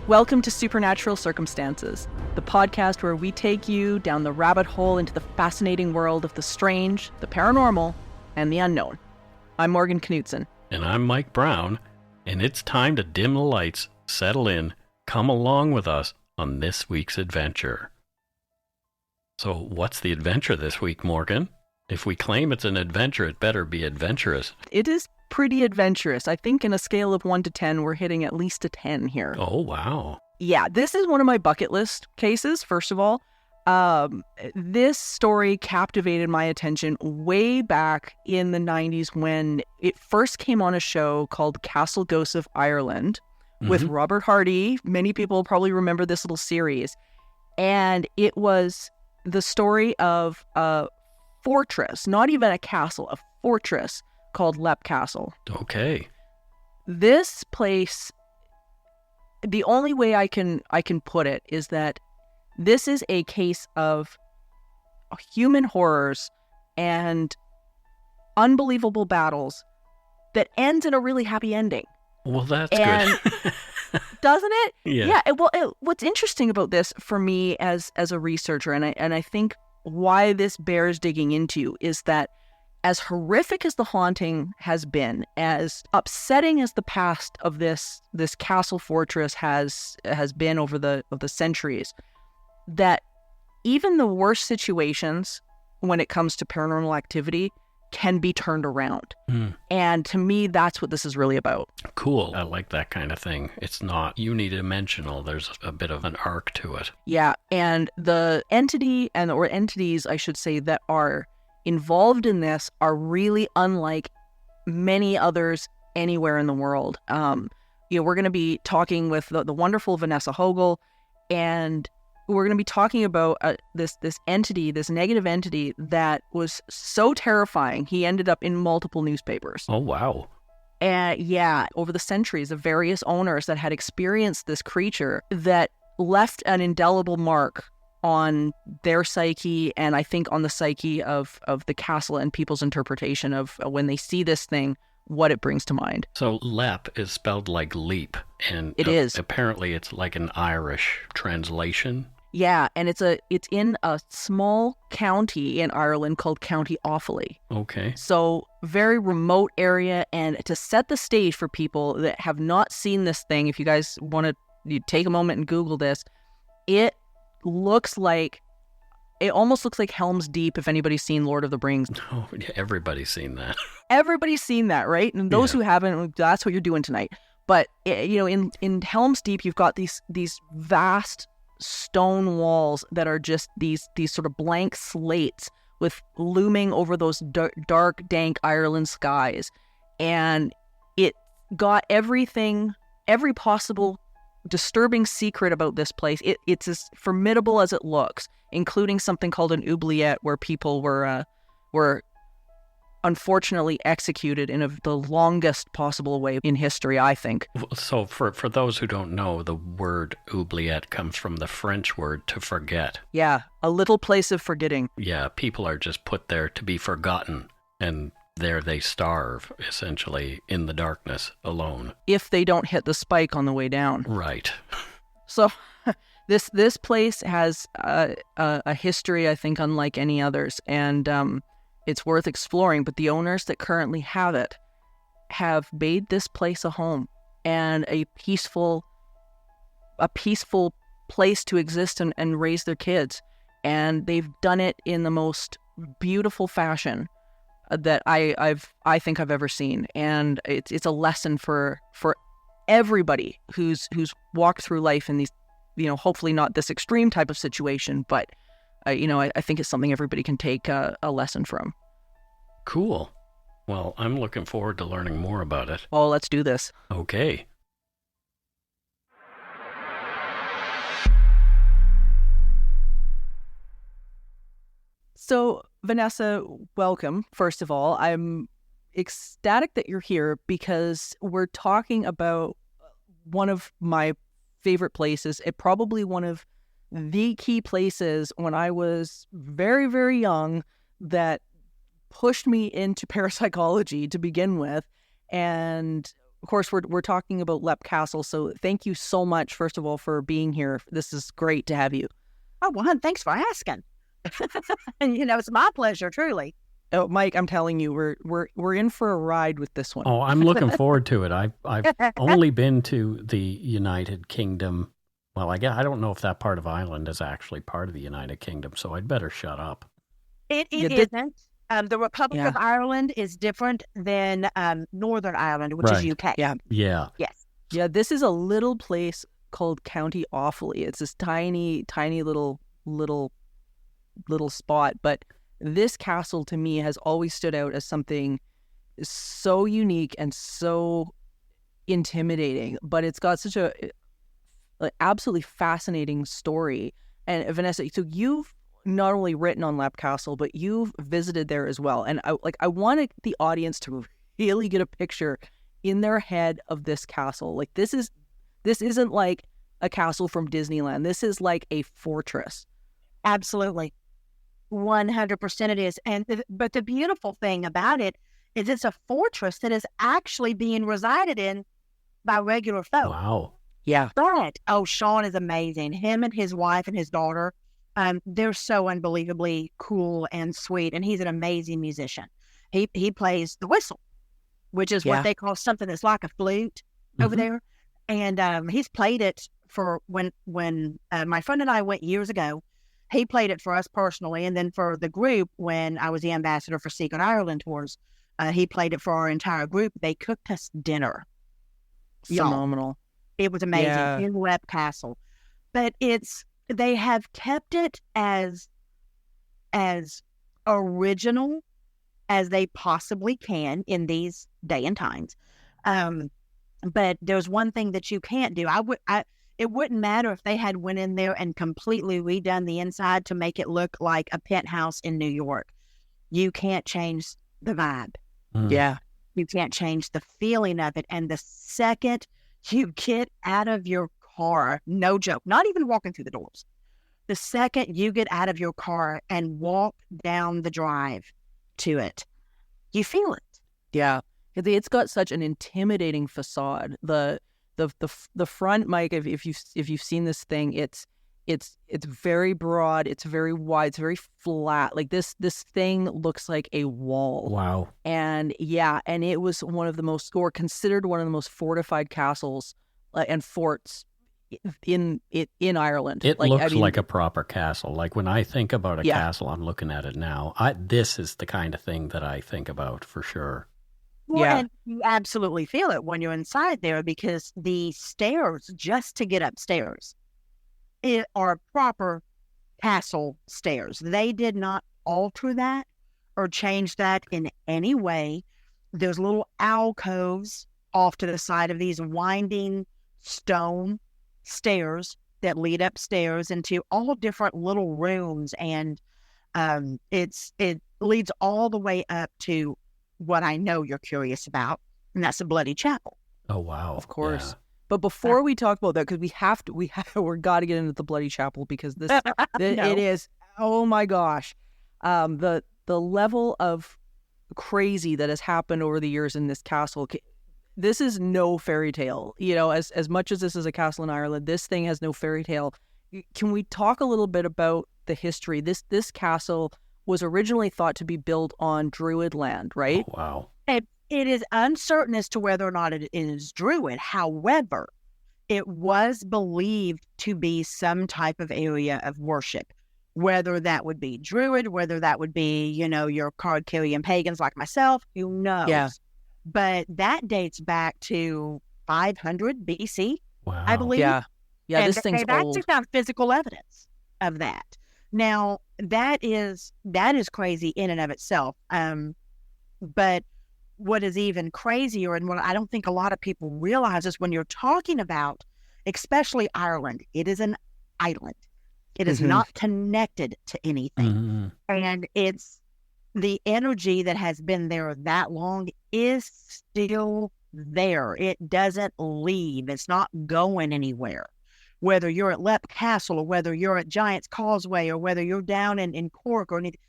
Welcome to Supernatural Circumstances, the podcast where we take you down the rabbit hole into the fascinating world of the strange, the paranormal, and the unknown. I'm Morgan Knutson. And I'm Mike Brown, and it's time to dim the lights, settle in, come along with us on this week's adventure. So what's the adventure this week, Morgan? If we claim it's an adventure, it better be adventurous. It is pretty adventurous. I think in a scale of 1 to 10, we're hitting at least a 10 here. Oh, wow. Yeah, this is one of my bucket list cases, first of all. This story captivated my attention way back in the 90s when it first came on a show called Castle Ghosts of Ireland with Robert Hardy. Many people probably remember this little series. And it was the story of a fortress, not even a castle, a fortress called Leap Castle. Okay. This place, the only way I can put it is that this is a case of human horrors and unbelievable battles that ends in a really happy ending. Well, that's good. Doesn't it? Yeah. What's interesting about this for me as a researcher, and I think why this bears digging into, is that as horrific as the haunting has been, as upsetting as the past of this castle fortress has been over the centuries, that even the worst situations when it comes to paranormal activity can be turned around. And to me, that's what this is really about. Cool. I like that kind of thing. It's not unidimensional. There's a bit of an arc to it. Yeah, and the entity or entities, I should say, that are involved in this are really unlike many others anywhere in the world. We're going to be talking with the wonderful Vanessa Hogle, and we're going to be talking about this entity, this negative entity that was so terrifying. He ended up in multiple newspapers. Oh, wow. And yeah, over the centuries of various owners that had experienced this creature that left an indelible mark on their psyche, and I think on the psyche of the castle and people's interpretation of when they see this thing, what it brings to mind. So Leap is spelled like leap, and it is. Apparently it's like an Irish translation. Yeah, and it's in a small county in Ireland called County Offaly. Okay. So very remote area, and to set the stage for people that have not seen this thing, if you guys want to take a moment and Google this, it almost looks like Helm's Deep, if anybody's seen Lord of the Rings. Oh, yeah, everybody's seen that. Everybody's seen that, right? And those who haven't, that's what you're doing tonight. But in Helm's Deep, you've got these vast stone walls that are just these sort of blank slates with looming over those dark, dank Ireland skies. And it got every possible disturbing secret about this place. It's as formidable as it looks, including something called an oubliette, where people were unfortunately executed in the longest possible way in history, I think. So for those who don't know, the word oubliette comes from the French word to forget. Yeah, a little place of forgetting. Yeah, people are just put there to be forgotten, and there they starve, essentially, in the darkness, alone. If they don't hit the spike on the way down. Right. So this place has a history, I think, unlike any others, and it's worth exploring. But the owners that currently have it have made this place a home and a peaceful place to exist and raise their kids. And they've done it in the most beautiful fashion that I think I've ever seen. And it's a lesson for everybody who's walked through life in these, hopefully not this extreme type of situation, but I think it's something everybody can take a lesson from. Cool. Well, I'm looking forward to learning more about it. Oh, let's do this. Okay. So, Vanessa, welcome. First of all, I'm ecstatic that you're here because we're talking about one of my favorite places. It probably one of the key places when I was very, very young that pushed me into parapsychology to begin with. And of course, we're talking about Leap Castle. So thank you so much, first of all, for being here. This is great to have you. Oh, well, hun, thanks for asking. And it's my pleasure, truly. Oh, Mike, I'm telling you, we're in for a ride with this one. Oh, I'm looking forward to it. I've only been to the United Kingdom. Well, I don't know if that part of Ireland is actually part of the United Kingdom, so I'd better shut up. It isn't. The Republic of Ireland is different than Northern Ireland, which is UK. Yeah. Yes. Yeah, this is a little place called County Offaly. It's this tiny little spot, but this castle to me has always stood out as something so unique and so intimidating, but it's got such a absolutely fascinating story. And Vanessa, so you've not only written on Leap Castle, but you've visited there as well. And I wanted the audience to really get a picture in their head of this castle. Like this isn't like a castle from Disneyland. This is like a fortress. Absolutely. 100% it is. But the beautiful thing about it is it's a fortress that is actually being resided in by regular folk. Wow. Yeah. But, Sean is amazing. Him and his wife and his daughter, they're so unbelievably cool and sweet. And he's an amazing musician. He plays the whistle, which is what they call something that's like a flute over there. And he's played it for when my friend and I went years ago. He played it for us personally, and then for the group, when I was the ambassador for Secret Ireland tours, he played it for our entire group. They cooked us dinner. Phenomenal. It was amazing in Leap Castle. But they have kept it as original as they possibly can in these day and times. But there's one thing that you can't do. It wouldn't matter if they had went in there and completely redone the inside to make it look like a penthouse in New York. You can't change the vibe. Yeah. You can't change the feeling of it. And the second you get out of your car, no joke, not even walking through the doors, the second you get out of your car and walk down the drive to it, you feel it. Yeah. It's got such an intimidating facade. The front, Mike, if you've seen this thing, it's very broad, it's very wide, it's very flat. Like this thing looks like a wall. Wow. And it was considered one of the most fortified castles and forts in Ireland. It looks like a proper castle. Like when I think about a castle, I'm looking at it now. This is the kind of thing that I think about for sure. Well, and you absolutely feel it when you're inside there, because the stairs just to get upstairs are proper castle stairs. They did not alter that or change that in any way. There's little alcoves off to the side of these winding stone stairs that lead upstairs into all different little rooms, and it leads all the way up to what I know you're curious about, and that's a bloody chapel. Oh wow! Of course. Yeah. But before we talk about that, because we're got to get into the bloody chapel, because this it is, oh my gosh, the level of crazy that has happened over the years in this castle. This is no fairy tale. As much as this is a castle in Ireland, this thing has no fairy tale. Can we talk a little bit about the history? This castle was originally thought to be built on Druid land, right? Oh, wow. It is uncertain as to whether or not it is Druid. However, it was believed to be some type of area of worship, whether that would be Druid, whether that would be, your card-carrying pagans like myself, who knows? Yeah. But that dates back to 500 BC, wow. I believe. Yeah, and this thing's they've old. actually found physical evidence of that. Now, that is crazy in and of itself. But what is even crazier, and what I don't think a lot of people realize, is when you're talking about, especially Ireland, it is an island. It is not connected to anything. And it's the energy that has been there that long is still there. It doesn't leave. It's not going anywhere. Whether you're at Leap Castle, or whether you're at Giant's Causeway, or whether you're down in Cork, or anything,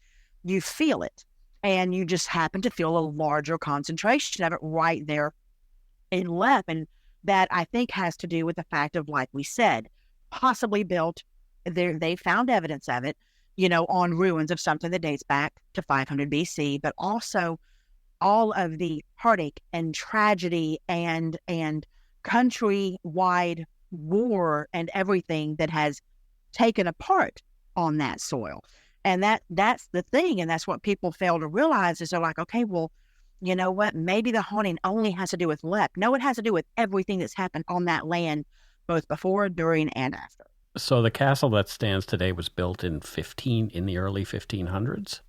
you feel it. And you just happen to feel a larger concentration of it right there in Lep, and that I think has to do with the fact of, like we said, possibly built. They found evidence of it, on ruins of something that dates back to 500 BC, but also all of the heartache and tragedy and countrywide war and everything that has taken apart on that soil. And that's the thing. And that's what people fail to realize is they're like, okay, well, you know what? Maybe the haunting only has to do with Lep. No, it has to do with everything that's happened on that land, both before, during, and after. So the castle that stands today was built in the early 1500s?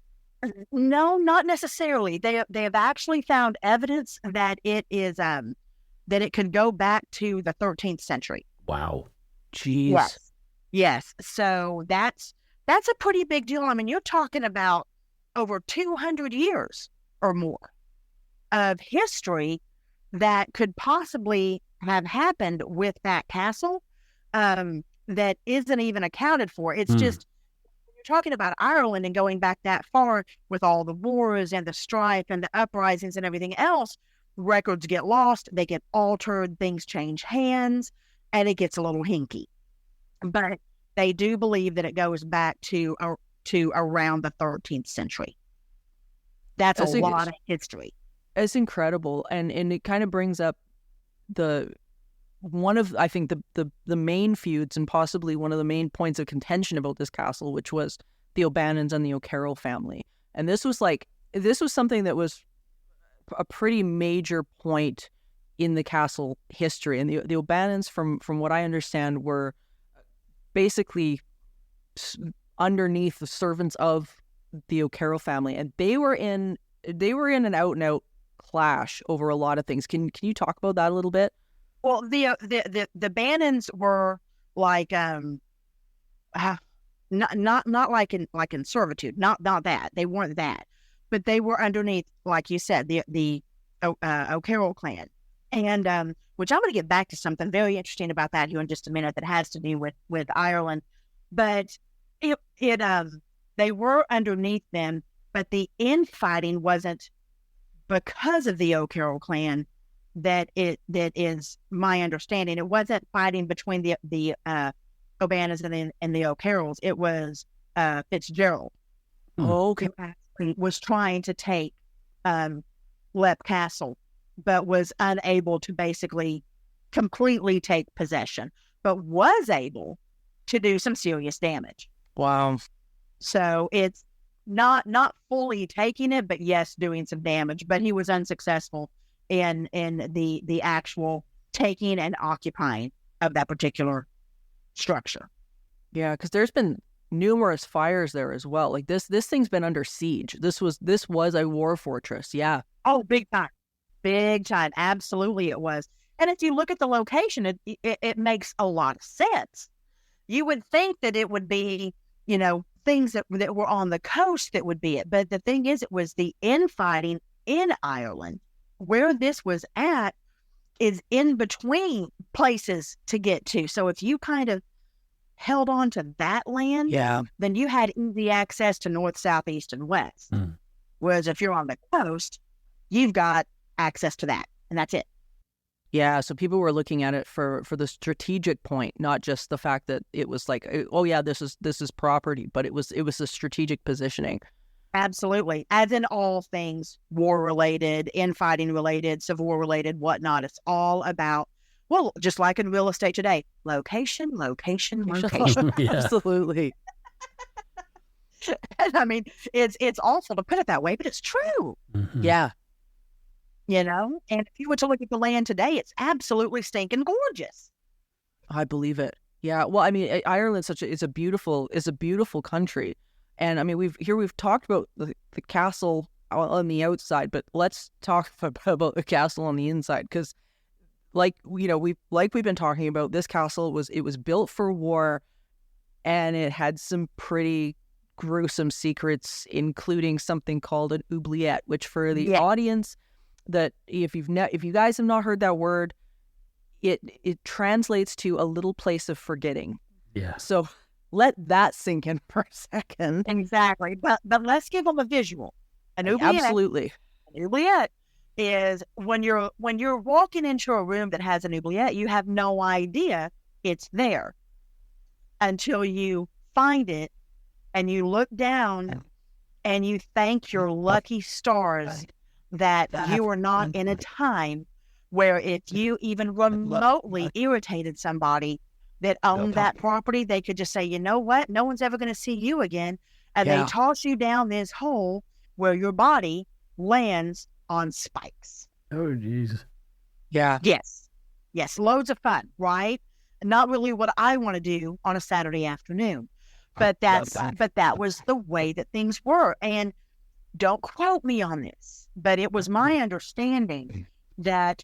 No, not necessarily. They have actually found evidence that it is that it could go back to the 13th century. Wow. Jeez. Yes. So that's a pretty big deal. I mean, you're talking about over 200 years or more of history that could possibly have happened with that castle that isn't even accounted for. It's just, you're talking about Ireland and going back that far with all the wars and the strife and the uprisings and everything else, records get lost, they get altered, things change hands, and it gets a little hinky. But they do believe that it goes back to around the 13th century. That's a lot of history. It's incredible, and it kind of brings up one of I think the main feuds and possibly one of the main points of contention about this castle, which was the O'Bannons and the O'Carroll family. And this was something that was a pretty major point in the castle history. And the O'Bannons, from what I understand, were basically underneath the servants of the O'Carroll family, and they were in an out and out clash over a lot of things. Can you talk about that a little bit? Well, the Bannons were like not like in servitude, not that. They weren't that, but they were underneath, like you said, the O'Carroll clan, and which I'm going to get back to something very interesting about that here in just a minute that has to do with Ireland, but they were underneath them, but the infighting wasn't because of the O'Carroll clan. That is my understanding. It wasn't fighting between the O'Bannons and the O'Carrolls. It was Fitzgerald. Okay. Who was trying to take Lep Castle, but was unable to basically completely take possession, but was able to do some serious damage. Wow. So it's not fully taking it, but yes, doing some damage. But he was unsuccessful in the actual taking and occupying of that particular structure. Yeah, because there's been numerous fires there as well. Like this thing's been under siege. This was a war fortress. Yeah. Oh, big time. Absolutely, it was. And if you look at the location, it makes a lot of sense. You would think that it would be, things that were on the coast that would be it. But the thing is, it was the infighting in Ireland. Where this was at is in between places to get to. So if you kind of held on to that land, then you had easy access to north, south, east, and west. Whereas if you're on the coast, you've got access to that, and that's it. Yeah, so people were looking at it for the strategic point, not just the fact that it was like, oh yeah, this is property, but it was the strategic positioning. Absolutely. As in all things war-related, infighting related, civil war related, whatnot. It's all about, well, just like in real estate today, location. Yeah. Absolutely. And I mean, it's awful to put it that way, but it's true. Mm-hmm. Yeah. And if you were to look at the land today, it's absolutely stinking gorgeous. I believe it. Yeah. Well, I mean, Ireland is a beautiful country. And I mean, we've talked about the castle on the outside, but let's talk about the castle on the inside, because, we've been talking about, this castle was built for war, and it had some pretty gruesome secrets, including something called an oubliette, which for the audience, that if you guys have not heard that word, it translates to a little place of forgetting. Yeah. So let that sink in for a second. Exactly. But let's give them a visual. An oubliette. Absolutely. An oubliette is when you're walking into a room that has an oubliette, you have no idea it's there until you find it and you look down and you thank your lucky stars that you are not in a time where if you even remotely irritated somebody that owned that property, they could just say, you know what? No one's ever going to see you again. And they toss you down this hole where your body lands on spikes. Oh, geez. Yeah. Yes. Yes. Loads of fun, right? Not really what I want to do on a Saturday afternoon. But that was the way that things were. And don't quote me on this, but it was my understanding that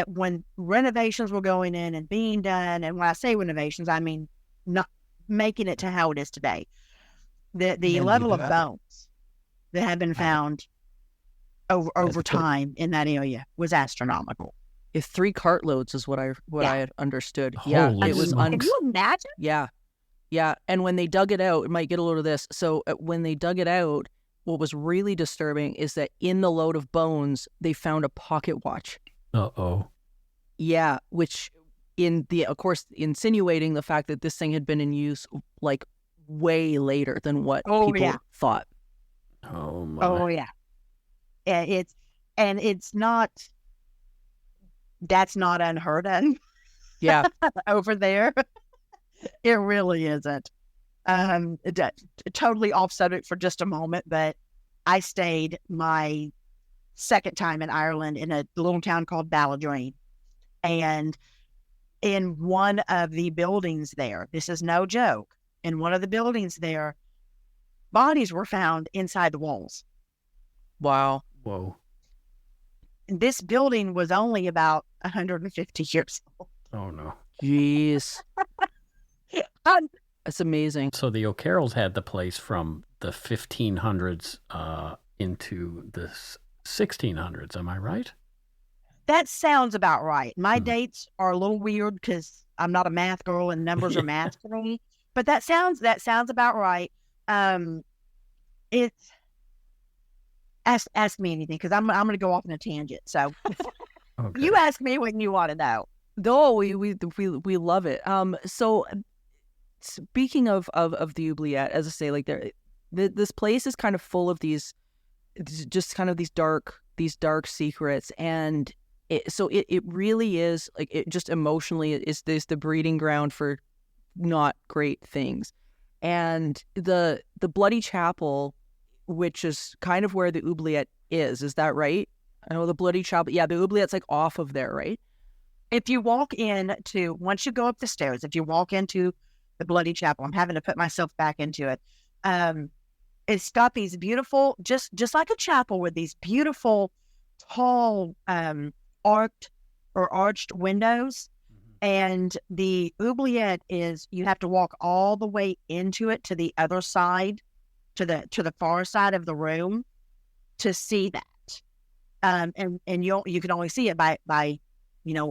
when renovations were going in and being done, and when I say renovations, I mean not making it to how it is today, the level of bones that have been found over time in that area was astronomical. If 3 cartloads is what I had understood. Holy Yeah, it was. Can you imagine? Yeah. Yeah, and when they dug it out, it might get a load of this. So when they dug it out, what was really disturbing is that in the load of bones, they found a pocket watch. Uh-oh. Yeah, which of course, insinuating the fact that this thing had been in use like way later than what people thought. Oh, my. Oh, yeah. It's not, that's not unheard of. Yeah. Over there. It really isn't. Totally off subject for just a moment, but I stayed my second time in Ireland in a little town called Balladrine. And in one of the buildings there, this is no joke, in one of the buildings there, bodies were found inside the walls. Wow. Whoa. This building was only about 150 years old. Oh, no. Jeez. That's amazing. So the O'Carrolls had the place from the 1500s into the 1600s. Am I right? That sounds about right. My dates are a little weird because I'm not a math girl and numbers are math to me. But that sounds about right. It's ask me anything because I'm going to go off on a tangent. So Okay. You ask me when you want to know. No, we love it. So speaking of the oubliette, as I say, like this place is kind of full of these dark secrets, and it really is like it just emotionally is the breeding ground for not great things. And the Bloody Chapel, which is kind of where the oubliette is that right? I know the Bloody Chapel. Yeah, the oubliette's like off of there, right? If you walk once you go up the stairs, if you walk into the Bloody Chapel, I'm having to put myself back into it. It's got these beautiful, just like a chapel with these beautiful, tall, arched windows. And the oubliette is, you have to walk all the way into it to the other side, to the far side of the room to see that. And you can only see it by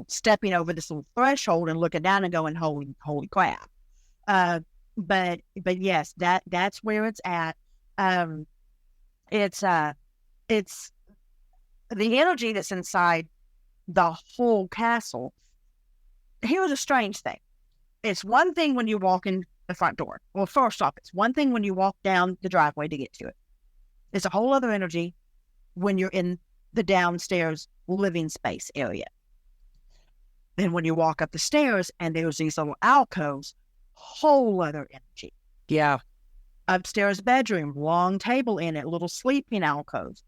stepping over this little threshold and looking down and going, holy crap. But yes, that's where it's at. It's the energy that's inside the whole castle. Here's a strange thing. It's one thing when you walk in the front door. Well, first off, it's one thing when you walk down the driveway to get to it. It's a whole other energy when you're in the downstairs living space area. Then when you walk up the stairs and there's these little alcoves, whole other energy. Yeah. Upstairs bedroom, long table in it, little sleeping alcoves,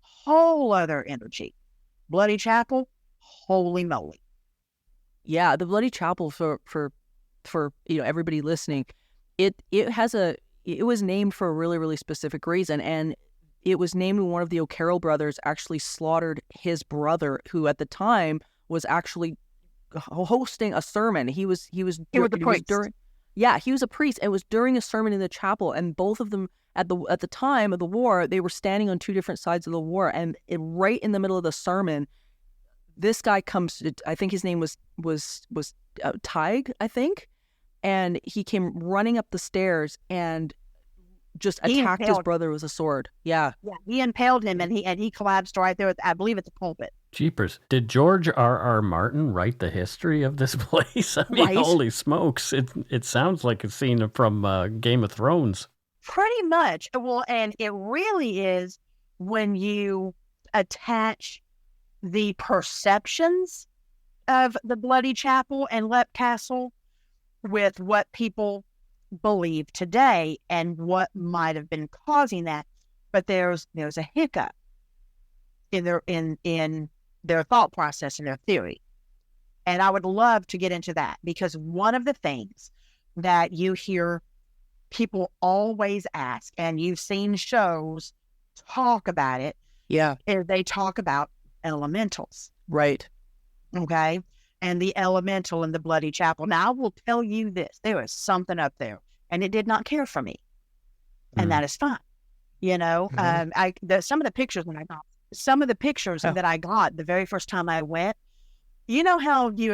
whole other energy. Bloody Chapel, holy moly. Yeah, the Bloody Chapel for everybody listening, it was named for a really, really specific reason, and it was named when one of the O'Carroll brothers actually slaughtered his brother, who at the time was actually hosting a sermon. He was a priest. He was a priest. It was during a sermon in the chapel, and both of them at the time of the war, they were standing on two different sides of the war, and right in the middle of the sermon, this guy comes. I think his name was Tig, I think, and he came running up the stairs, and just He attacked his impaled- brother with a sword. Yeah. Yeah, he impaled him, and he collapsed right there. I believe it's a pulpit. Jeepers. Did George R.R. Martin write the history of this place? I mean, Right. holy smokes. It sounds like a scene from Game of Thrones. Pretty much. Well, and it really is when you attach the perceptions of the Bloody Chapel and Leap Castle with what people believe today and what might have been causing that. But there's a hiccup in their thought process and their theory. And I would love to get into that, because one of the things that you hear people always ask, and you've seen shows talk about it, Yeah. is they talk about elementals. Right. Okay. And the elemental in the Bloody Chapel. Now, I will tell you this, there is something up there, and it did not care for me. And that is fine. You know, some of the pictures that I got the very first time I went, you know how you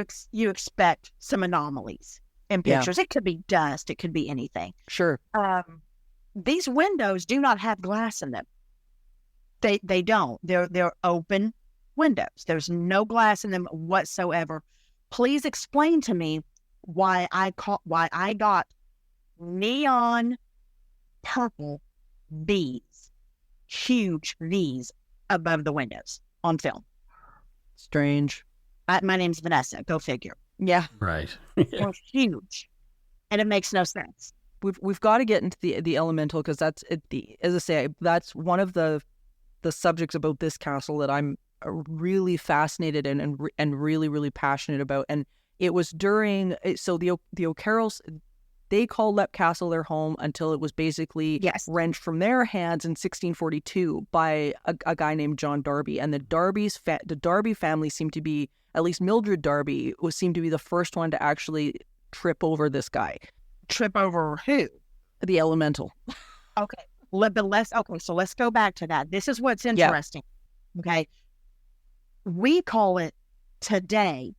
expect some anomalies in pictures. It could be dust. It could be anything. Sure. These windows do not have glass in them. They don't. They're open windows. There's no glass in them whatsoever. Please explain to me why I got neon purple V's, huge V's above the windows on film. Strange. My name's Vanessa. Go figure. Yeah. Right. They're huge, and it makes no sense. We've got to get into the elemental, because that's as I say, that's one of the subjects about this castle that I'm really fascinated in and really, really passionate about. And it was during, so the O'Carrolls, they called Leap Castle their home until it was basically wrenched from their hands in 1642 by a guy named John Darby. And the Darby family seemed to be, at least Mildred Darby seemed to be the first one to actually trip over this guy. Trip over who? The elemental. Okay. So let's go back to that. This is what's interesting. Yeah. Okay. We call it today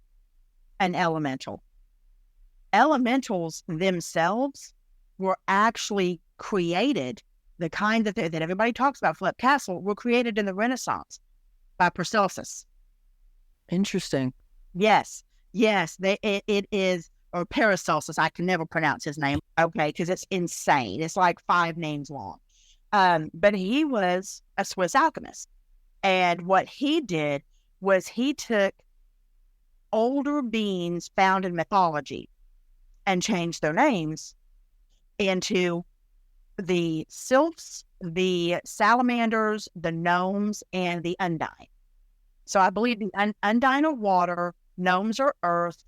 an elemental. Elementals themselves were actually created, the kind that everybody talks about, Leap Castle, were created in the Renaissance by Paracelsus. Interesting. Yes. It is, or Paracelsus. I can never pronounce his name. Okay, because it's insane. It's like 5 names long. But he was a Swiss alchemist. And what he did was he took older beings found in mythology and changed their names into the sylphs, the salamanders, the gnomes, and the undine. So I believe the undine are water, gnomes are earth,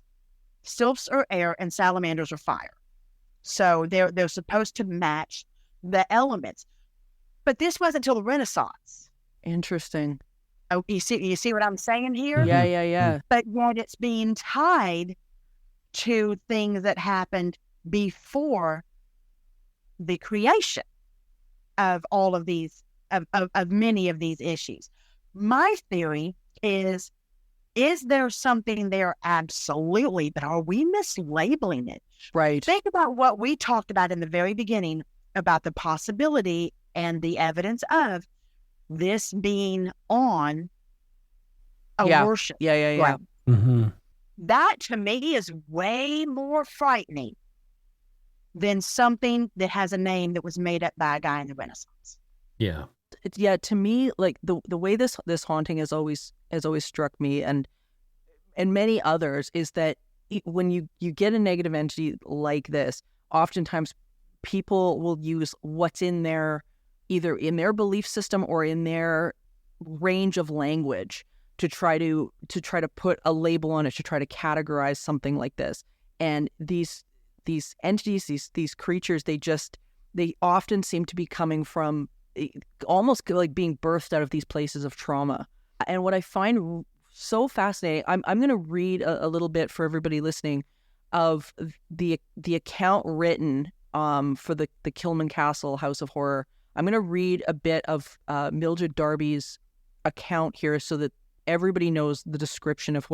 sylphs are air, and salamanders are fire. So they're supposed to match the elements. But this wasn't until the Renaissance. Interesting. Oh, you see what I'm saying here? Yeah. But yet it's being tied to things that happened before the creation of all of these, of many of these issues. My theory is there something there? Absolutely. But are we mislabeling it? Right. Think about what we talked about in the very beginning about the possibility and the evidence of this being on a worship. Yeah. Right. Mm-hmm. That to me is way more frightening than something that has a name that was made up by a guy in the Renaissance. Yeah. To me, like the way this haunting has always struck me and many others is that when you get a negative entity like this, oftentimes people will use what's in their, either in their belief system or in their range of language to try to put a label on it, to try to categorize something like this. And these entities, these creatures, they often seem to be coming from almost like being birthed out of these places of trauma. And what I find so fascinating, I'm going to read a little bit for everybody listening of the account written for the Kilman Castle House of Horror. I'm going to read a bit of Mildred Darby's account here so that everybody knows the description of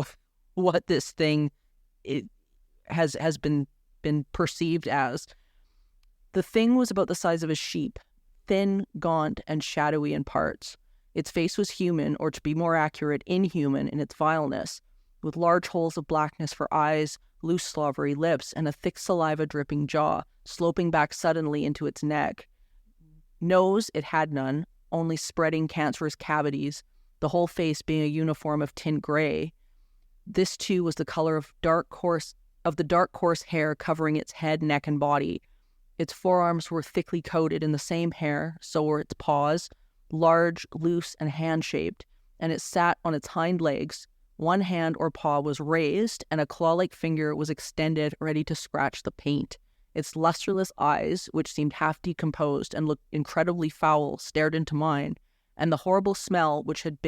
what this thing has been perceived as. The thing was about the size of a sheep, thin, gaunt, and shadowy in parts. Its face was human, or to be more accurate, inhuman in its vileness, with large holes of blackness for eyes, loose slobbery lips, and a thick saliva-dripping jaw, sloping back suddenly into its neck. Nose it had none, only spreading cancerous cavities, the whole face being a uniform of tint gray. This, too, was the color of the dark coarse hair covering its head, neck, and body. Its forearms were thickly coated in the same hair, so were its paws, large, loose, and hand-shaped, and it sat on its hind legs. One hand or paw was raised, and a claw-like finger was extended, ready to scratch the paint. Its lustreless eyes, which seemed half decomposed and looked incredibly foul, stared into mine, and the horrible smell which had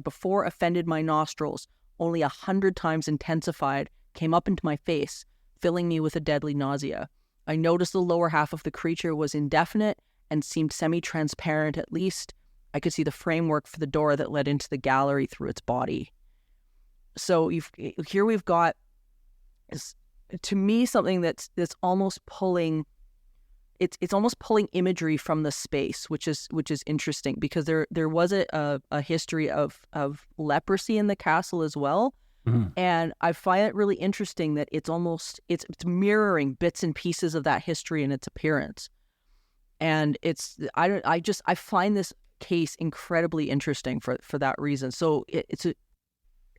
before offended my nostrils, only 100 times intensified, came up into my face, filling me with a deadly nausea. I noticed the lower half of the creature was indefinite and seemed semi-transparent. At least I could see the framework for the door that led into the gallery through its body. So here we've got, to me, something that's almost pulling. It's almost pulling imagery from the space, which is interesting, because there was a history of leprosy in the castle as well. Mhm. And I find it really interesting that it's mirroring bits and pieces of that history in its appearance. And I find this case incredibly interesting for that reason. So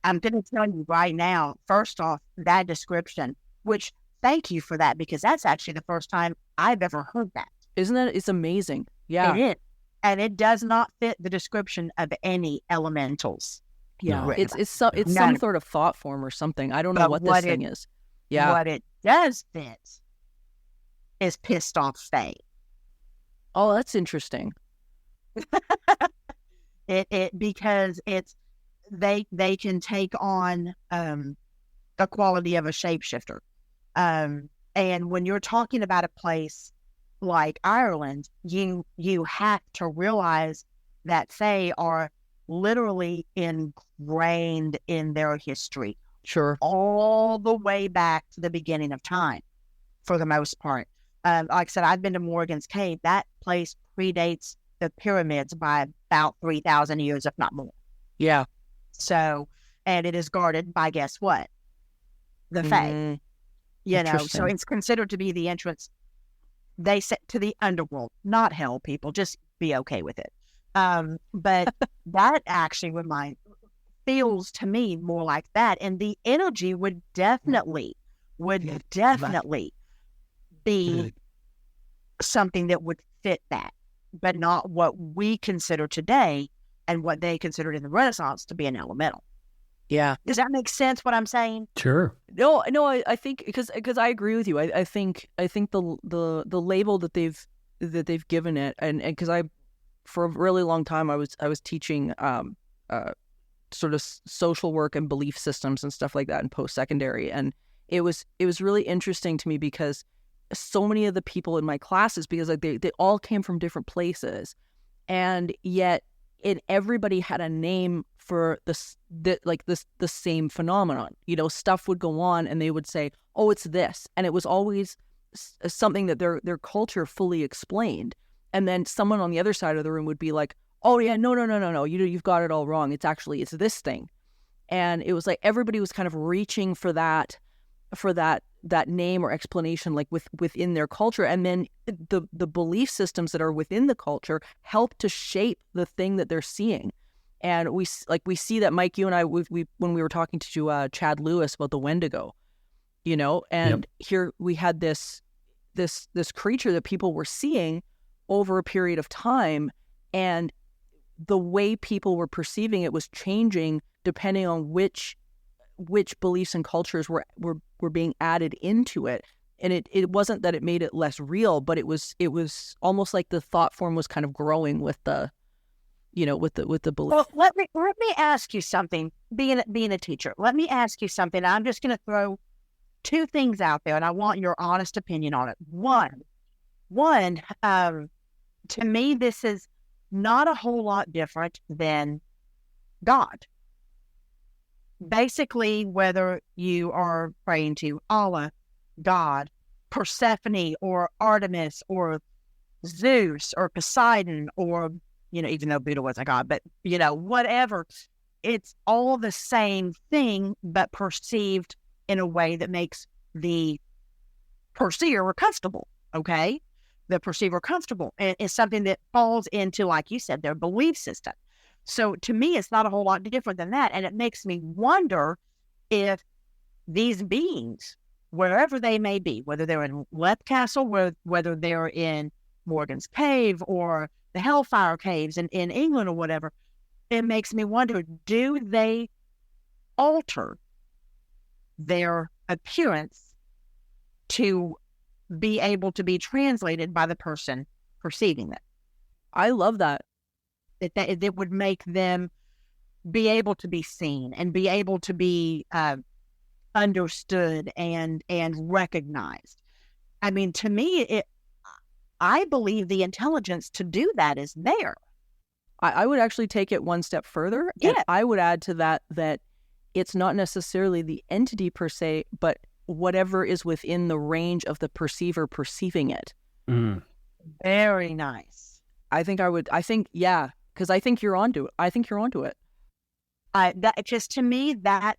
I'm going to tell you right now, first off, that description, which thank you for that, because that's actually the first time I've ever heard that. Isn't it? It's amazing. Yeah. It is. And it does not fit the description of any elementals. Yeah. No. It's some sort of thought form or something. I don't know what this thing is. Yeah. What it does fit is pissed off Faye. Oh, that's interesting. Because they can take on the quality of a shapeshifter. And when you're talking about a place like Ireland, you have to realize that they are literally ingrained in their history. Sure. All the way back to the beginning of time, for the most part. Like I said, I've been to Morgan's Cave. That place predates the pyramids by about 3,000 years, if not more. Yeah. So, and it is guarded by, guess what? The Fae. You know, so it's considered to be the entrance, they said, to the underworld, not hell, people. Just be okay with it. But that actually feels to me more like that. And the energy would definitely be something that would fit that, but not what we consider today and what they considered in the Renaissance to be an elemental. Yeah. Does that make sense, what I'm saying? Sure. No, I think because I agree with you. I think the label that they've given it, and because I, for a really long time, I was teaching sort of social work and belief systems and stuff like that in post-secondary, and it was really interesting to me because so many of the people in my classes, because like they all came from different places, and yet everybody had a name for the same phenomenon. You know, stuff would go on and they would say, oh, it's this. And it was always something that their culture fully explained. And then someone on the other side of the room would be like, oh yeah, no. You've got it all wrong. It's this thing. And it was like everybody was kind of reaching for that name or explanation, like within their culture. And then the belief systems that are within the culture help to shape the thing that they're seeing. And we see that, Mike, you and I, we when we were talking to Chad Lewis about the Wendigo, you know, and here we had this creature that people were seeing over a period of time, and the way people were perceiving it was changing depending on which beliefs and cultures were being added into it. And it wasn't that it made it less real, but it was almost like the thought form was kind of growing with the, you know, with the belief. Well, let me ask you something. Being a teacher, let me ask you something. I'm just going to throw two things out there, and I want your honest opinion on it. One, to me, this is not a whole lot different than God. Basically, whether you are praying to Allah, God, Persephone or Artemis or Zeus or Poseidon or, even though Buddha was a god, but, whatever. It's all the same thing, but perceived in a way that makes the perceiver comfortable, okay? The perceiver comfortable. And it's something that falls into, like you said, their belief system. So to me, it's not a whole lot different than that. And it makes me wonder if these beings, wherever they may be, whether they're in Lep Castle, whether they're in Morgan's Cave or the Hellfire Caves in England or whatever, it makes me wonder, do they alter their appearance to be able to be translated by the person perceiving them? I love that. That would make them be able to be seen and be able to be understood and recognized. I mean, to me, I believe the intelligence to do that is there. I would actually take it one step further. Yeah. And I would add to that it's not necessarily the entity per se, but whatever is within the range of the perceiver perceiving it. Mm. Very nice. Yeah, because I think you're onto it. That just, to me, that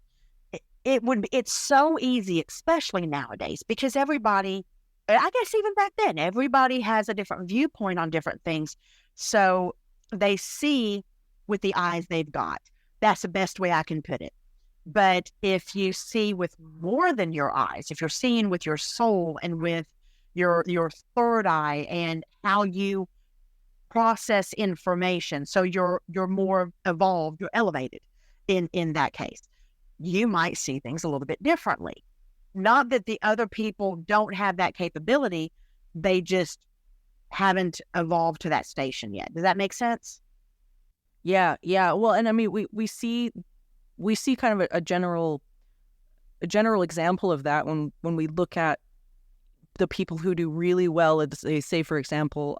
it's so easy, especially nowadays, because everybody, I guess even back then, everybody has a different viewpoint on different things. So they see with the eyes they've got. That's the best way I can put it. But if you see with more than your eyes, if you're seeing with your soul and with your third eye and how you process information, so you're more evolved, you're elevated in that case, you might see things a little bit differently. Not that the other people don't have that capability, they just haven't evolved to that station yet. Does that make sense? Yeah. Well, and I mean, we see kind of a general example of that when we look at the people who do really well at, say for example,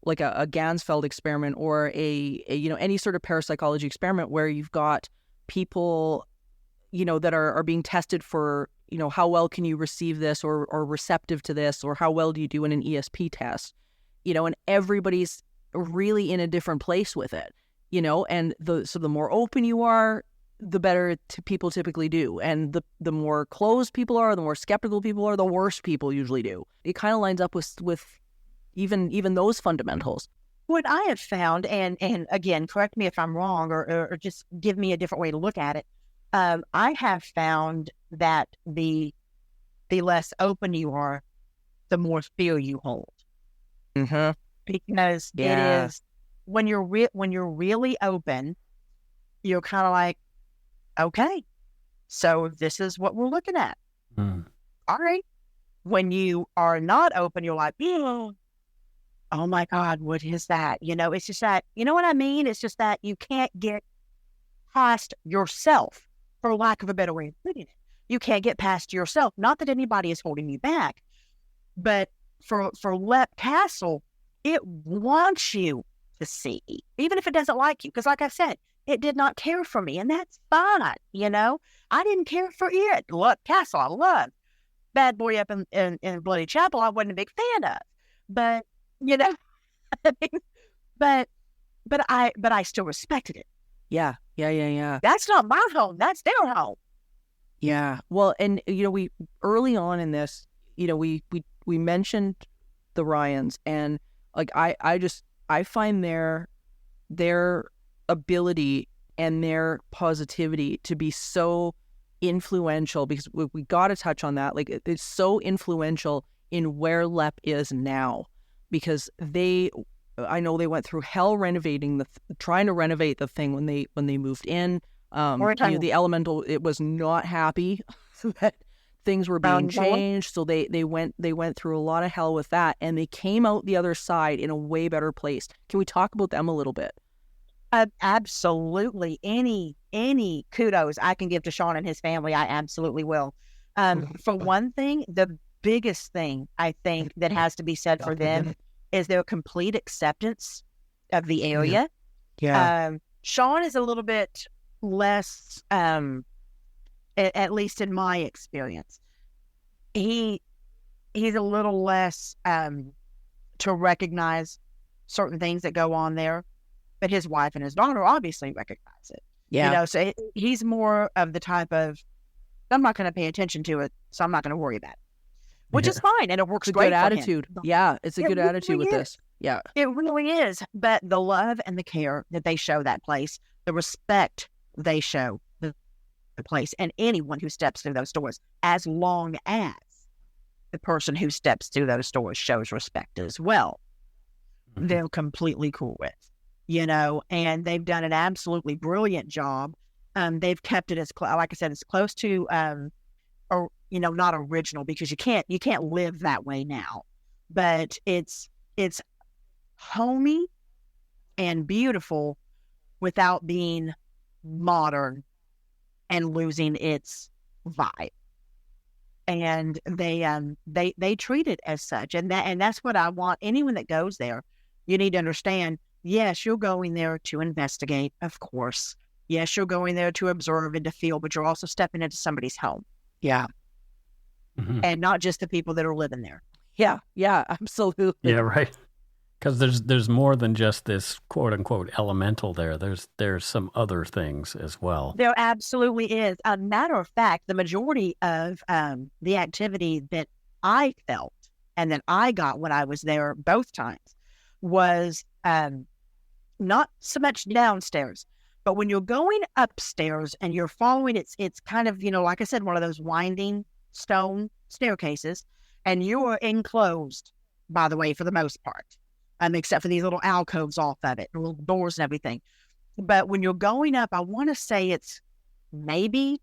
like a Gansfeld experiment or a any sort of parapsychology experiment where you've got people, that are being tested for, how well can you receive this or receptive to this, or how well do you do in an ESP test, and everybody's really in a different place with it, and the more open you are, the better people typically do. And the more closed people are, the more skeptical people are, the worse people usually do. It kind of lines up with even those fundamentals. What I have found, and again, correct me if I'm wrong, or just give me a different way to look at it. I have found that the less open you are, the more fear you hold. Mm-hmm. Because it is when you're really open, you're kind of like, okay, so this is what we're looking at. Mm. All right. When you are not open, you're like, oh my God, what is that? It's just that, you know what I mean? It's just that you can't get past yourself, for lack of a better way of putting it. You can't get past yourself. Not that anybody is holding you back, but for Lep Castle, it wants you to see, even if it doesn't like you. Because like I said, it did not care for me, and that's fine. I didn't care for it. Lep Castle, I love. Bad Boy up in Bloody Chapel, I wasn't a big fan of. But, but I still respected it. Yeah. That's not my home. That's their home. Yeah. Well, and we early on in this, we mentioned the Ryans, and like I find their ability and their positivity to be so influential, because we got to touch on that. Like, it's so influential in where Lep is now, because I know they went through hell trying to renovate the thing when they moved in. The elemental, it was not happy that things were being changed, so they went through a lot of hell with that, and they came out the other side in a way better place. Can we talk about them a little bit? Absolutely. Any kudos I can give to Sean and his family, I absolutely will. For one thing, the biggest thing I think that has to be said for them is their complete acceptance of the area. Yeah. Sean is a little bit less, at least in my experience. He he's a little less to recognize certain things that go on there, but his wife and his daughter obviously recognize it. Yeah. You know, so he's more of the type of, I'm not going to pay attention to it, so I'm not going to worry about it, which is fine, and it works It's a great good for attitude. him. Yeah, it's a good really attitude with is. this. Yeah. It really is. But the love and the care that they show that place, the respect they show the place, and anyone who steps through those doors, as long as the person who steps through those doors shows respect as well, they're completely cool with, you know, and they've done an absolutely brilliant job. They've kept it as like I said, as close to, or, you know, not original, because you can't live that way now, but it's homey and beautiful without being modern and losing its vibe. And they treat it as such, and that's what I want. Anyone that goes there, you need to understand. Yes, you're going there to investigate, of course. Yes, you're going there to observe and to feel, but you're also stepping into somebody's home. Yeah. And not just the people that are living there. Yeah. Yeah. Absolutely. Yeah, right. Because there's more than just this quote unquote elemental there. There's some other things as well. There absolutely is. A matter of fact, the majority of the activity that I felt and that I got when I was there both times was not so much downstairs, but when you're going upstairs and you're following, it's kind of, you know, like I said, one of those winding stone staircases, and you are enclosed, by the way, for the most part. Except for these little alcoves off of it, little doors and everything. But when you're going up, I want to say it's maybe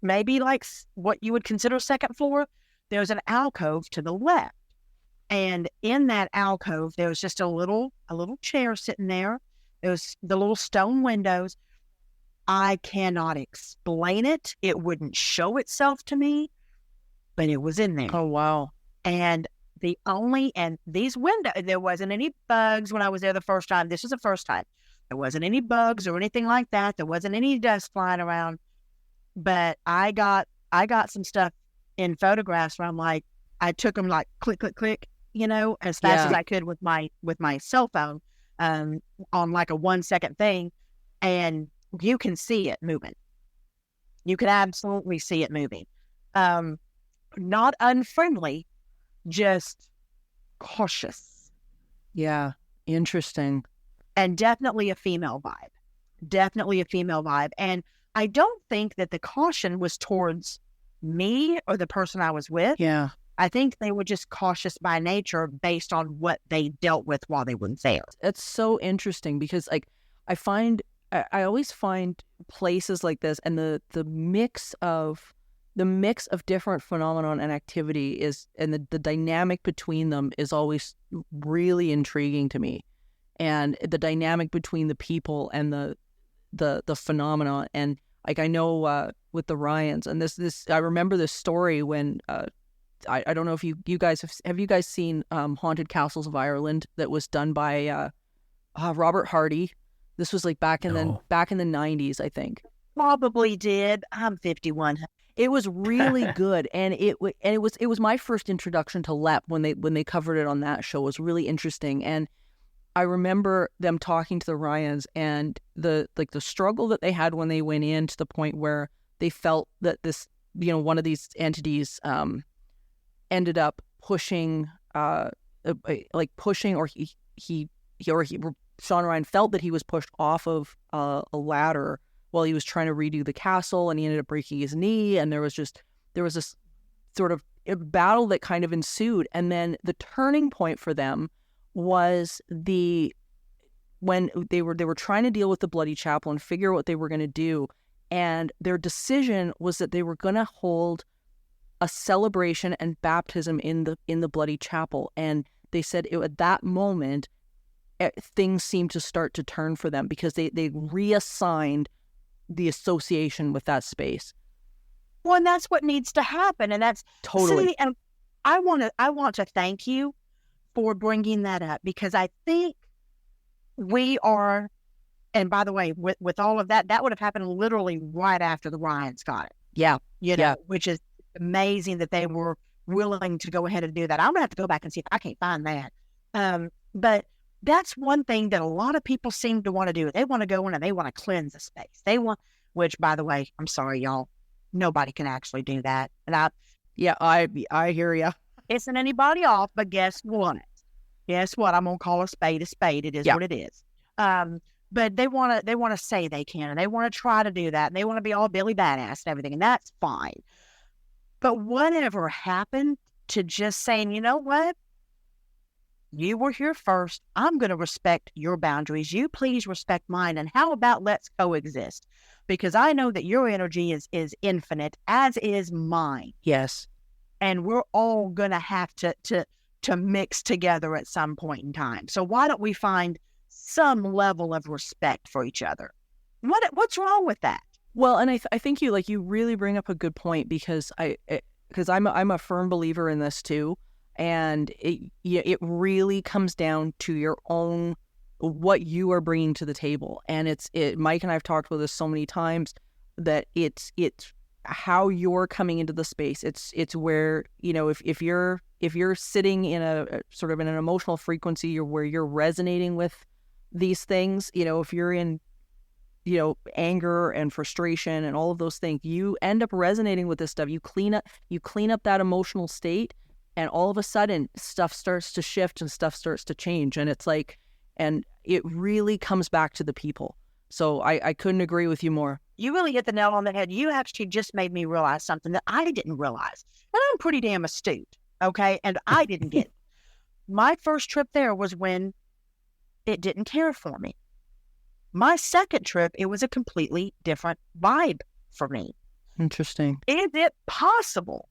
like what you would consider second floor. There's an alcove to the left. And in that alcove, there's just a little chair sitting there. There's the little stone windows. I cannot explain it. It wouldn't show itself to me, but it was in there. Oh, wow. And these windows, there wasn't any bugs when I was there the first time. This was the first time. There wasn't any bugs or anything like that. There wasn't any dust flying around. But I got some stuff in photographs where I'm like, I took them like click, click, click, you know, as fast as I could with my cell phone on like a 1 second thing. And you can see it moving. You can absolutely see it moving. Not unfriendly, just cautious. Yeah. Interesting. And definitely a female vibe. And I don't think that the caution was towards me or the person I was with. Yeah. I think they were just cautious by nature based on what they dealt with while they were there. It's so interesting because like I always find places like this, and the mix of different phenomenon and activity is, and the dynamic between them is always really intriguing to me. And the dynamic between the people and the phenomena. And like, I know with the Ryans, and this, I remember this story when, I don't know if you guys have you guys seen Haunted Castles of Ireland that was done by Robert Hardy. This was like back in the 90s, I think. Probably did. I'm 51. It was really good, and it was my first introduction to LEP when they covered it on that show. It was really interesting, and I remember them talking to the Ryans and the struggle that they had when they went in, to the point where they felt that this, you know, one of these entities ended up pushing, or Sean Ryan felt that he was pushed off of a ladder while he was trying to redo the castle, and he ended up breaking his knee, and there was this sort of a battle that kind of ensued. And then the turning point for them was when they were trying to deal with the Bloody Chapel and figure out what they were going to do, and their decision was that they were going to hold a celebration and baptism in the Bloody Chapel. And they said at that moment things seemed to start to turn for them, because they reassigned the association with that space. Well, and that's what needs to happen, and that's totally. See, and I want to thank you for bringing that up, because I think we are. And by the way, with all of that would have happened literally right after the Ryans got it. Yeah, you know, which is amazing that they were willing to go ahead and do that. I'm gonna have to go back and see if I can't find that. But that's one thing that a lot of people seem to want to do. They want to go in and they want to cleanse the space. Which, by the way, I'm sorry, y'all, nobody can actually do that. And I hear you. Isn't anybody off, but guess what? Guess what? I'm gonna call a spade a spade. It is what it is. But they want to say they can, and they want to try to do that, and they want to be all Billy Badass and everything, and that's fine. But whatever happened to just saying, you know what? You were here first. I'm going to respect your boundaries. You please respect mine. And how about let's coexist? Because I know that your energy is infinite, as is mine. Yes. And we're all going to have to mix together at some point in time. So why don't we find some level of respect for each other? What's wrong with that? Well, and I think you really bring up a good point, because I'm a firm believer in this too, and it really comes down to your own, what you are bringing to the table. And Mike and I've talked about this so many times, that it's how you're coming into the space. It's where, if you're sitting in a sort of in an emotional frequency, or where you're resonating with these things, if you're in anger and frustration and all of those things, you end up resonating with this stuff. You clean up that emotional state, and all of a sudden stuff starts to shift and stuff starts to change. And it's like, and it really comes back to the people. So I couldn't agree with you more. You really hit the nail on the head. You actually just made me realize something that I didn't realize. And I'm pretty damn astute, okay? And I didn't get it. My first trip there was when it didn't care for me. My second trip, it was a completely different vibe for me. Interesting. Is it possible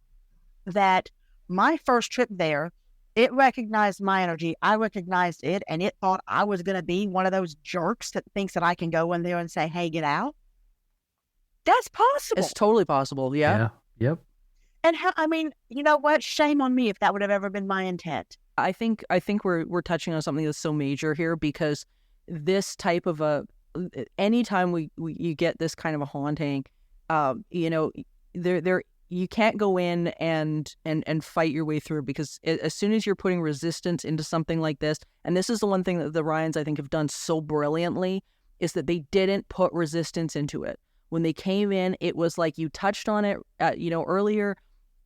that my first trip there, it recognized my energy, I recognized it, and it thought I was going to be one of those jerks that thinks that I can go in there and say, hey, get out? That's possible. It's totally possible, yeah. Yep. And you know what? Shame on me if that would have ever been my intent. I think we're touching on something that's so major here, because this type of anytime you get this kind of a haunting, there you can't go in and fight your way through, because as soon as you're putting resistance into something like this, and this is the one thing that the Ryans, I think, have done so brilliantly, is that they didn't put resistance into it. When they came in, it was like you touched on it, earlier.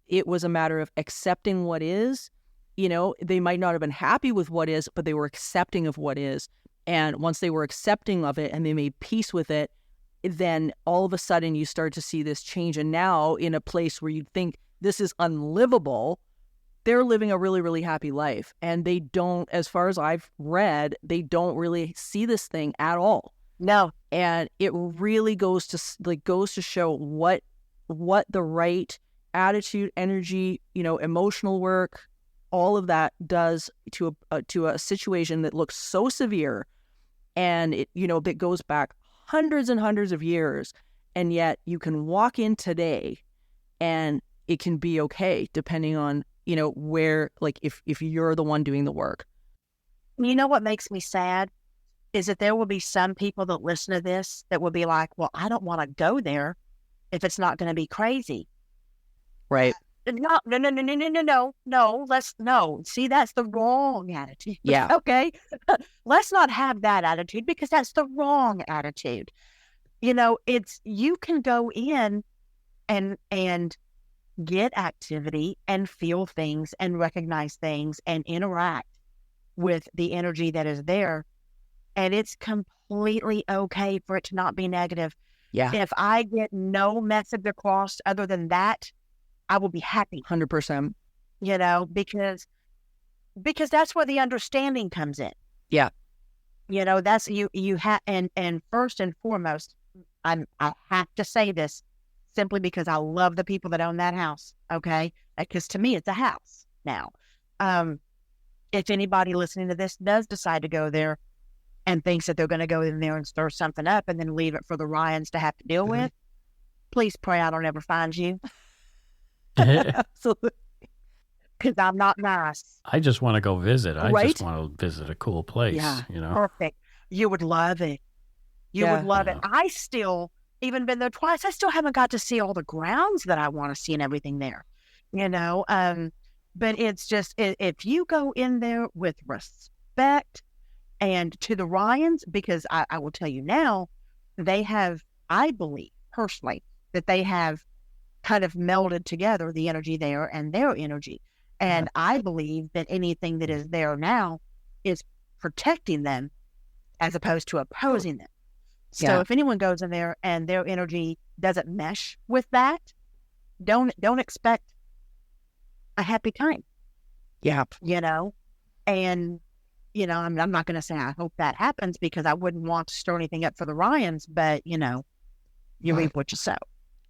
It was a matter of accepting what is. They might not have been happy with what is, but they were accepting of what is. And once they were accepting of it and they made peace with it, then all of a sudden you start to see this change. And now, in a place where you'd think this is unlivable, they're living a really, really happy life. And they don't, as far as I've read, they don't really see this thing at all. No. And it really goes to show what the right attitude, energy, emotional work, all of that does to a situation that looks so severe, and it that goes back hundreds and hundreds of years, and yet you can walk in today and it can be okay, depending on where, like, if you're the one doing the work. You know what makes me sad is that there will be some people that listen to this that will be like, well, I don't want to go there if it's not going to be crazy. Right. No. See, that's the wrong attitude. Yeah. Okay. Let's not have that attitude, because that's the wrong attitude. You can go in and get activity and feel things and recognize things and interact with the energy that is there. And it's completely okay for it to not be negative. Yeah. If I get no message across other than that, I will be happy. 100%. Because that's where the understanding comes in. Yeah. That's you have, and first and foremost, I have to say this simply because I love the people that own that house. Okay. Because to me, it's a house now. If anybody listening to this does decide to go there and thinks that they're going to go in there and stir something up and then leave it for the Ryans to have to deal with, please pray I don't ever find you. Absolutely. Because I'm not nice. I just want to go visit. I Right? just want to visit a cool place. Yeah. Perfect. You would love it. You would love it. I still, even been there twice, I still haven't got to see all the grounds that I want to see and everything there. you know. But it's just, if you go in there with respect and to the Ryans, because I will tell you now, they have, I believe personally, that they have kind of melded together the energy there and their energy. And I believe that anything that is there now is protecting them as opposed to opposing them. So if anyone goes in there and their energy doesn't mesh with that, don't expect a happy time. Yeah. You know, and, you know, I'm not going to say I hope that happens, because I wouldn't want to stir anything up for the Ryans, but, you know, you reap what you sow.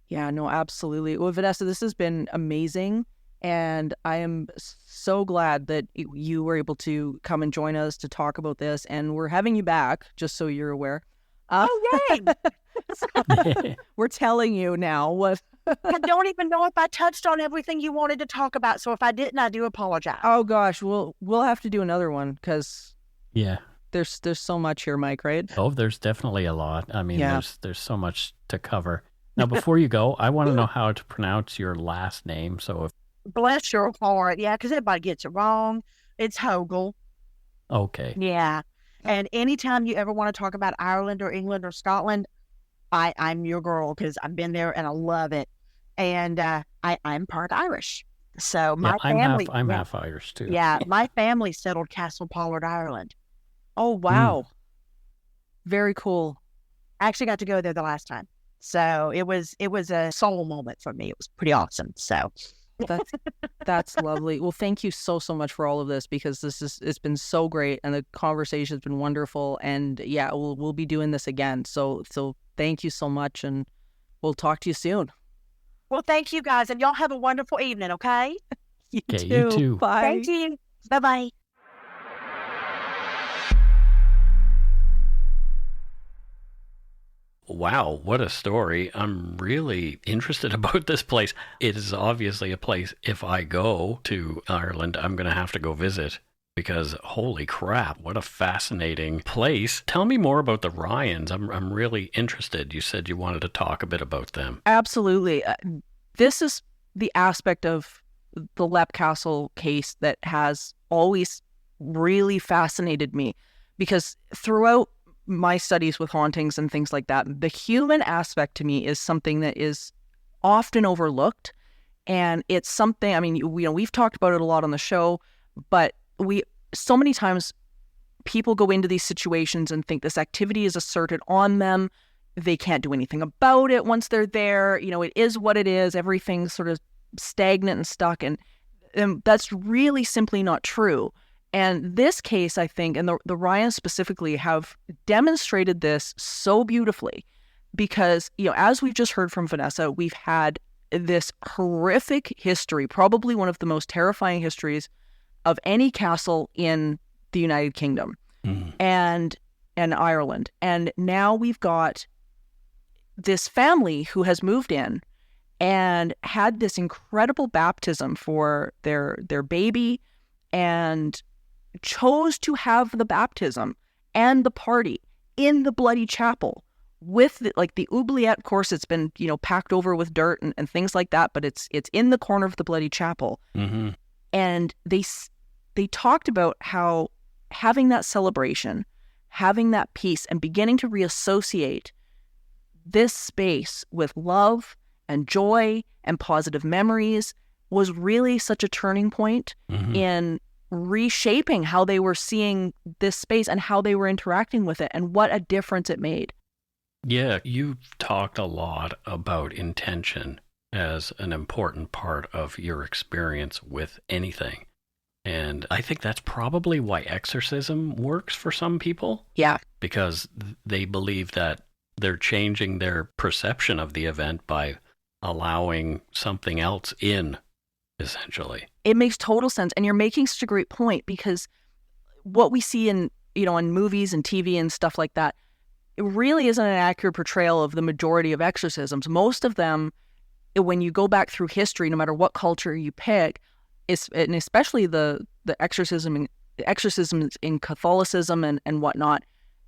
Yeah, no, absolutely. Well, Vanessa, this has been amazing. And I am so glad that you were able to come and join us to talk about this. And we're having you back, just so you're aware. Oh, yay! We're telling you now what. I don't even know if I touched on everything you wanted to talk about. So if I didn't, I do apologize. Oh, gosh. We'll have to do another one, because Yeah. there's so much here, Mike, right? Oh, there's definitely a lot. I mean, there's so much to cover. Now, before you go, I want to know how to pronounce your last name. So if Bless your heart. Yeah, because everybody gets it wrong. It's Hogle. Okay. Yeah. And anytime you ever want to talk about Ireland or England or Scotland, I'm your girl, because I've been there and I love it. And I'm part Irish. So my family... I'm half Irish, too. Yeah, my family settled Castle Pollard, Ireland. Oh, wow. Very cool. I actually got to go there the last time. So it was a soul moment for me. It was pretty awesome. So... That's lovely. Well, thank you so much for all of this, because it's been so great, and the conversation's been wonderful. And yeah, we'll be doing this again. So thank you so much, and we'll talk to you soon. Well, thank you guys, and y'all have a wonderful evening, okay? You you too. Bye. Thank you. Bye-bye. Wow, what a story. I'm really interested about this place. It is obviously a place, if I go to Ireland, I'm going to have to go visit, because holy crap, what a fascinating place. Tell me more about the Ryans. I'm really interested. You said you wanted to talk a bit about them. Absolutely. This is the aspect of the Leap Castle case that has always really fascinated me, because throughout my studies with hauntings and things like that, the human aspect to me is something that is often overlooked. And it's something, I mean, we've talked about it a lot on the show, but so many times people go into these situations and think this activity is asserted on them. They can't do anything about it once they're there. You know, it is what it is. Everything's sort of stagnant and stuck. And that's really simply not true. And this case, I think, and the Ryans specifically, have demonstrated this so beautifully, because, you know, as we've just heard from Vanessa, we've had this horrific history, probably one of the most terrifying histories of any castle in the United Kingdom and Ireland. And now we've got this family who has moved in and had this incredible baptism for their baby, and chose to have the baptism and the party in the bloody chapel with the oubliette. Of course, it's been, you know, packed over with dirt and things like that, but it's in the corner of the bloody chapel. Mm-hmm. And they talked about how having that celebration, having that peace, and beginning to reassociate this space with love and joy and positive memories was really such a turning point in reshaping how they were seeing this space and how they were interacting with it, and what a difference it made. Yeah, you've talked a lot about intention as an important part of your experience with anything. And I think that's probably why exorcism works for some people. Yeah. Because they believe that they're changing their perception of the event by allowing something else in, essentially. It makes total sense. And you're making such a great point, because what we see in movies and TV and stuff like that, it really isn't an accurate portrayal of the majority of exorcisms. Most of them, when you go back through history, no matter what culture you pick, and especially the exorcisms in Catholicism and whatnot,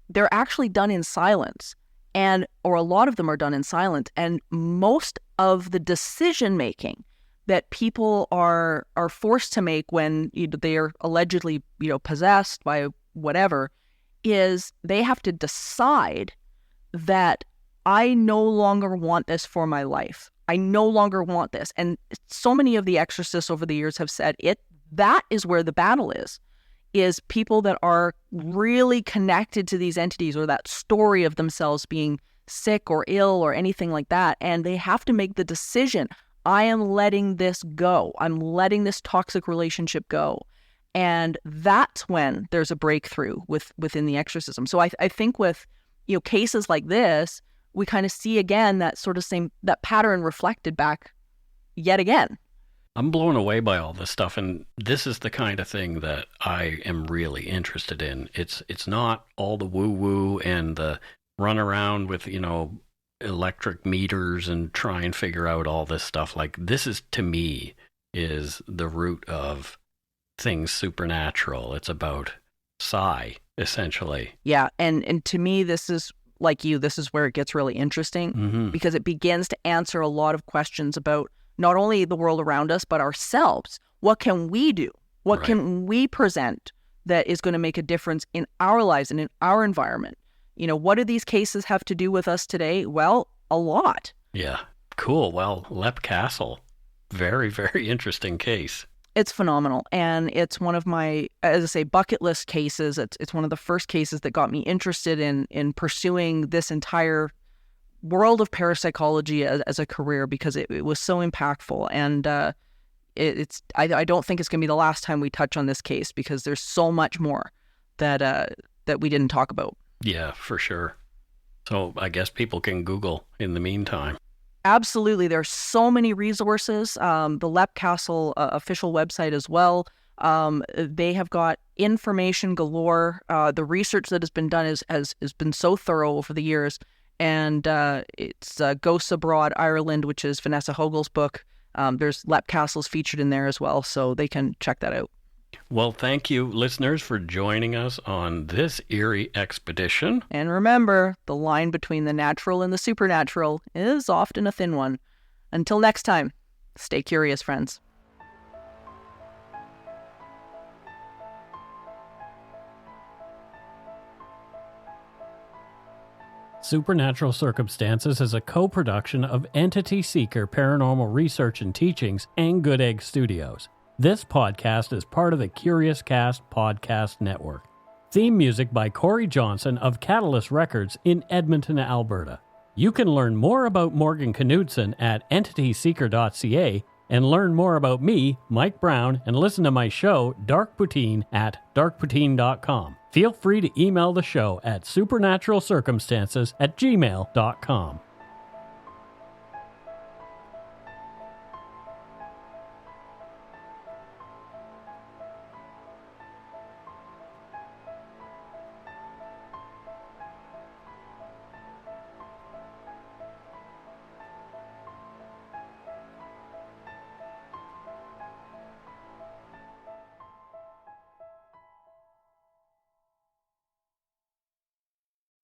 they're actually done in silence. Or a lot of them are done in silence. And most of the decision making that people are forced to make when they are allegedly, possessed by whatever, is they have to decide that I no longer want this for my life. I no longer want this. And so many of the exorcists over the years have said that is where the battle is people that are really connected to these entities or that story of themselves being sick or ill or anything like that. And they have to make the decision, I am letting this go. I'm letting this toxic relationship go. And that's when there's a breakthrough within the exorcism. So I think with cases like this, we kind of see again that sort of that pattern reflected back yet again. I'm blown away by all this stuff, and this is the kind of thing that I am really interested in. It's not all the woo-woo and the run around with, electric meters and try and figure out all this stuff. Like, this is, to me, is the root of things supernatural. It's about psi, essentially. Yeah, and to me, this is, like this is where it gets really interesting, because it begins to answer a lot of questions about not only the world around us, but ourselves. What can we do? What can we present that is going to make a difference in our lives and in our environment? What do these cases have to do with us today? Well, a lot. Yeah. Cool. Well, Leap Castle, very, very interesting case. It's phenomenal. And it's one of my, as I say, bucket list cases. It's one of the first cases that got me interested in pursuing this entire world of parapsychology as a career, because it was so impactful. And I don't think it's going to be the last time we touch on this case, because there's so much more that we didn't talk about. Yeah, for sure. So I guess people can Google in the meantime. Absolutely. There's so many resources. The Leap Castle official website as well. They have got information galore. The research that has been done has been so thorough over the years. And it's Ghosts Abroad, Ireland, which is Vanessa Hogle's book. There's Leap Castles featured in there as well, so they can check that out. Well, thank you, listeners, for joining us on this eerie expedition. And remember, the line between the natural and the supernatural is often a thin one. Until next time, stay curious, friends. Supernatural Circumstances is a co-production of Entity Seeker Paranormal Research and Teachings and Good Egg Studios. This podcast is part of the Curious Cast podcast network. Theme music by Corey Johnson of Catalyst Records in Edmonton, Alberta. You can learn more about Morgan Knudsen at entityseeker.ca and learn more about me, Mike Brown, and listen to my show, Dark Poutine, at darkpoutine.com. Feel free to email the show at supernaturalcircumstances@gmail.com.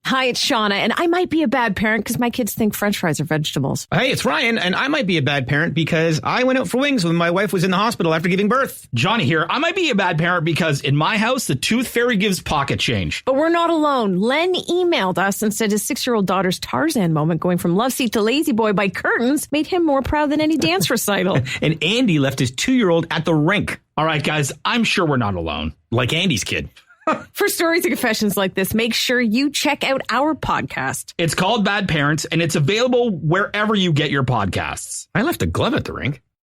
Hi, it's Shauna, and I might be a bad parent because my kids think French fries are vegetables. Hey, it's Ryan, and I might be a bad parent because I went out for wings when my wife was in the hospital after giving birth. Johnny here. I might be a bad parent because in my house, the tooth fairy gives pocket change. But we're not alone. Len emailed us and said his 6-year-old daughter's Tarzan moment going from love seat to lazy boy by curtains made him more proud than any dance recital. And Andy left his 2-year-old at the rink. All right, guys, I'm sure we're not alone. Like Andy's kid. For stories and confessions like this, make sure you check out our podcast. It's called Bad Parents, and it's available wherever you get your podcasts. I left a glove at the rink.